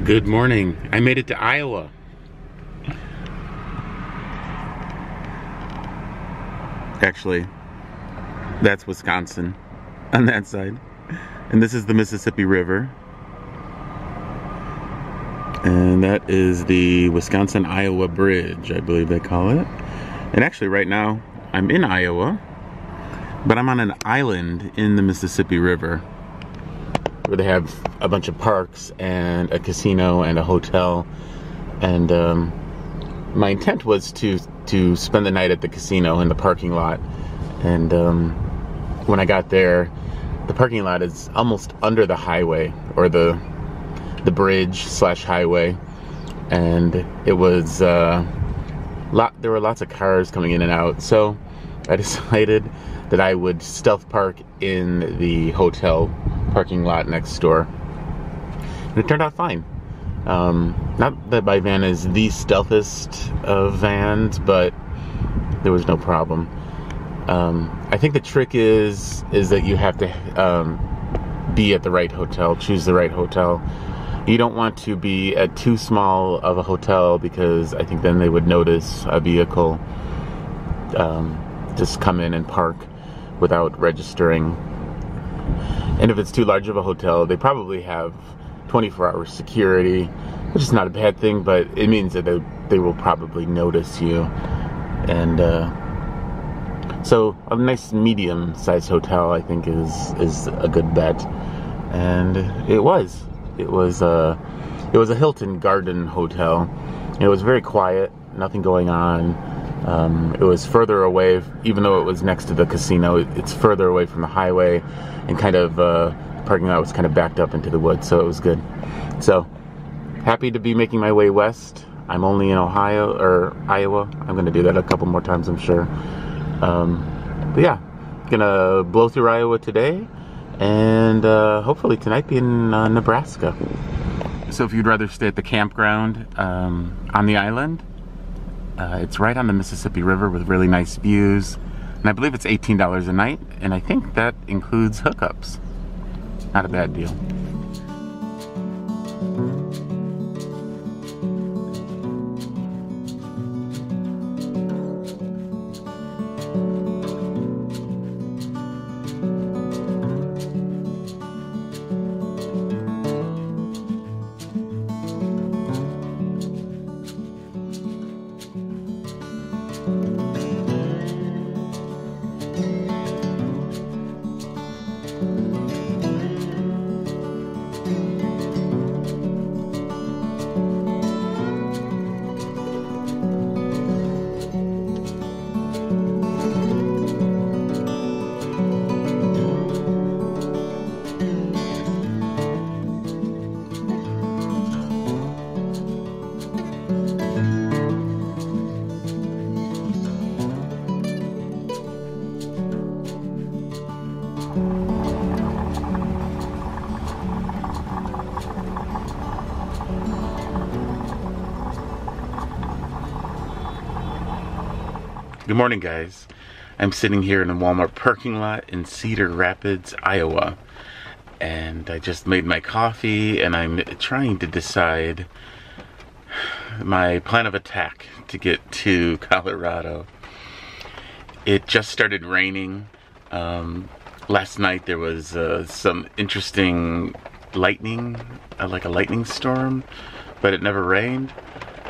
Good morning. I made it to Iowa. Actually, that's Wisconsin on that side. And this is the Mississippi River. And that is the Wisconsin-Iowa Bridge, I believe they call it. And actually right now, I'm in Iowa, but I'm on an island in the Mississippi River where they have a bunch of parks and a casino and a hotel. And my intent was to spend the night at the casino in the parking lot. And when I got there, the parking lot is almost under the highway, or the bridge slash highway, and it was there were lots of cars coming in and out, so I decided that I would stealth park in the hotel parking lot next door, and it turned out fine. Not that my van is the stealthest of vans, but there was no problem. I think the trick is that you have to be at the right hotel, choose the right hotel. You don't want to be at too small of a hotel, because I think then they would notice a vehicle just come in and park without registering. And if it's too large of a hotel, they probably have 24-hour security, which is not a bad thing, but it means that they will probably notice you. And so a nice medium-sized hotel, I think, is a good bet. And it was. It was a Hilton Garden Hotel. It was very quiet, nothing going on. It was further away, even though it was next to the casino. It's further away from the highway, and kind of the parking lot was kind of backed up into the woods, so it was good. So happy to be making my way west. I'm only in Ohio or Iowa. I'm going to do that a couple more times, I'm sure. But yeah, gonna blow through Iowa today, and hopefully tonight be in Nebraska. So if you'd rather stay at the campground on the island, it's right on the Mississippi River with really nice views, and I believe it's $18 a night, and I think that includes hookups. Not a bad deal. Good morning, guys. I'm sitting here in a Walmart parking lot in Cedar Rapids, Iowa, and I just made my coffee, and I'm trying to decide my plan of attack to get to Colorado. It just started raining. Last night there was some interesting lightning, like a lightning storm, but it never rained.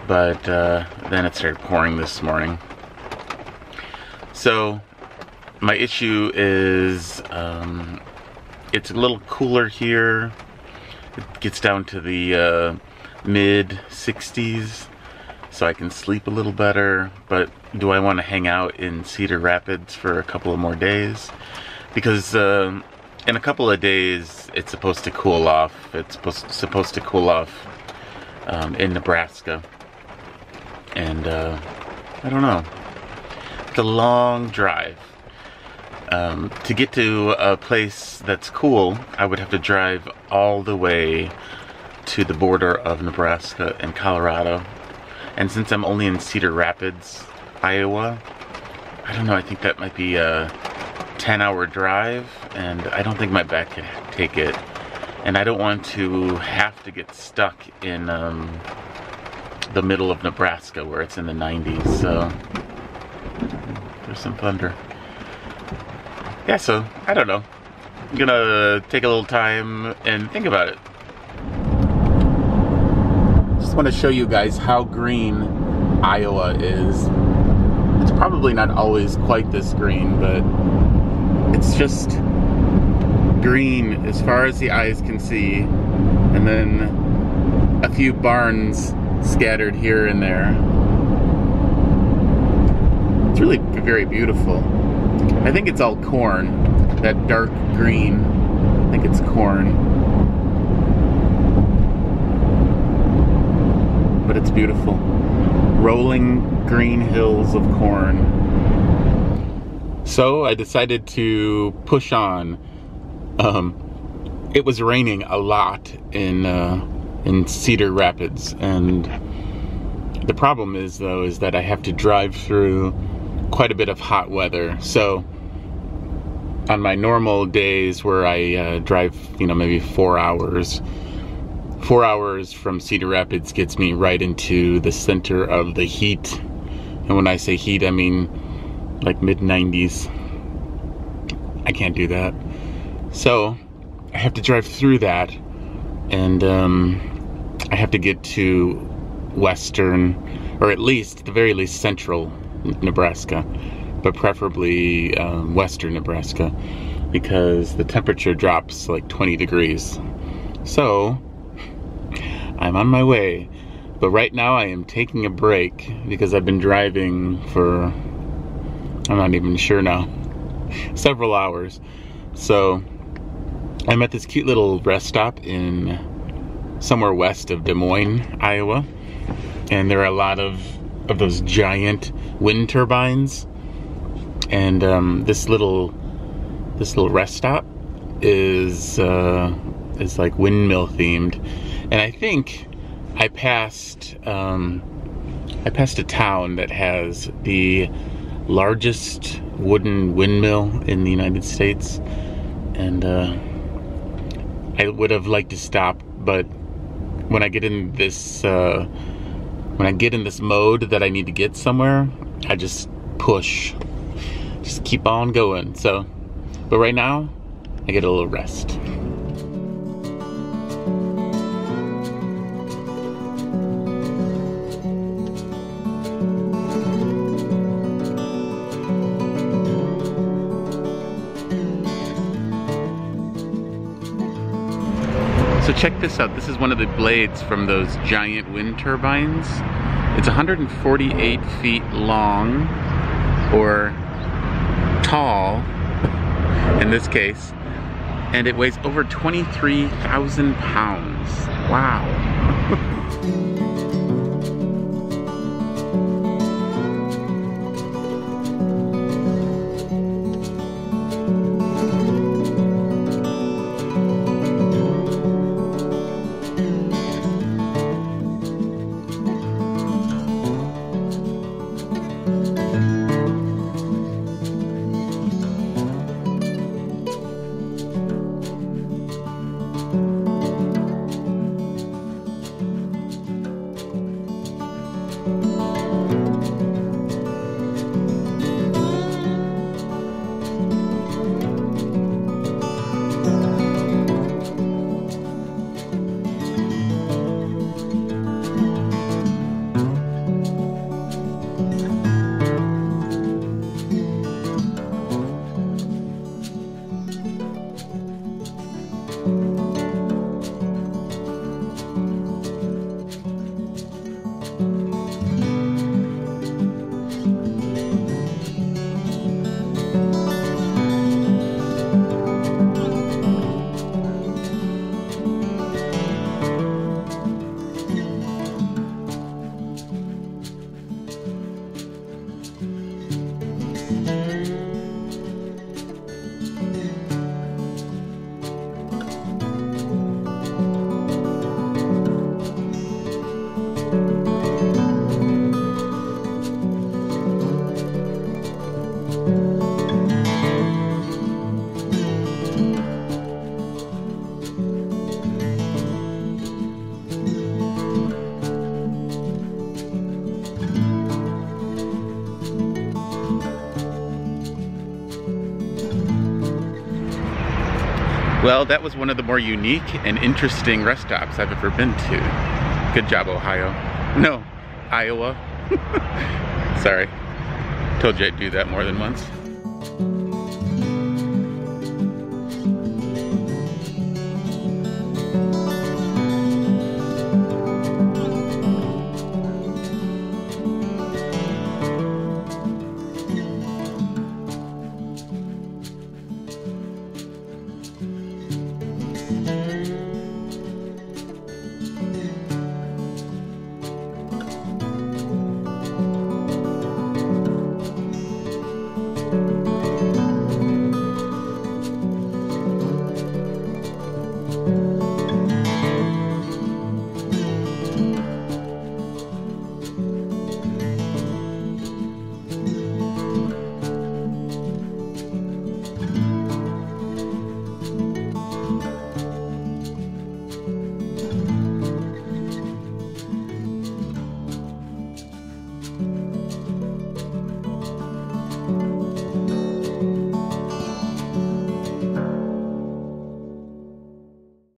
But then it started pouring this morning. So my issue is it's a little cooler here. It gets down to the mid 60s, so I can sleep a little better. But do I want to hang out in Cedar Rapids for a couple of more days? Because in a couple of days it's supposed to cool off. It's supposed to cool off in Nebraska, and I don't know. It's a long drive. To get to a place that's cool, I would have to drive all the way to the border of Nebraska and Colorado. And since I'm only in Cedar Rapids, Iowa, I don't know, I think that might be a 10-hour drive, and I don't think my back can take it. and I don't want to have to get stuck in the middle of Nebraska where it's in the 90s. So there's some thunder. Yeah, so I don't know. I'm gonna take a little time and think about it. Just want to show you guys how green Iowa is. It's probably not always quite this green, but it's just green as far as the eyes can see, and then a few barns scattered here and there. It's really very beautiful. I think it's all corn. That dark green, I think it's corn. But it's beautiful. Rolling green hills of corn. So I decided to push on. It was raining a lot in Cedar Rapids, and the problem is that I have to drive through quite a bit of hot weather. So on my normal days where I drive, maybe 4 hours, 4 hours from Cedar Rapids gets me right into the center of the heat. And when I say heat, I mean like mid-90s. I can't do that. So I have to drive through that, and I have to get to western, or at the very least central Nebraska, but preferably western Nebraska, because the temperature drops like 20 degrees. So I'm on my way, but right now I am taking a break because I've been driving for, I'm not even sure now, several hours. So I'm at this cute little rest stop in somewhere west of Des Moines, Iowa, and there are a lot of those giant wind turbines. And this little rest stop is like windmill themed, and I think I passed a town that has the largest wooden windmill in the United States, and I would have liked to stop, but when I get in this mode that I need to get somewhere, I just push. Just keep on going. So, but right now, I get a little rest. So check this out. This is one of the blades from those giant wind turbines. It's 148 feet long, or tall in this case, and it weighs over 23,000 pounds. Wow. Well, that was one of the more unique and interesting rest stops I've ever been to. Good job, Ohio. No, Iowa. Sorry. Told you I'd do that more than once.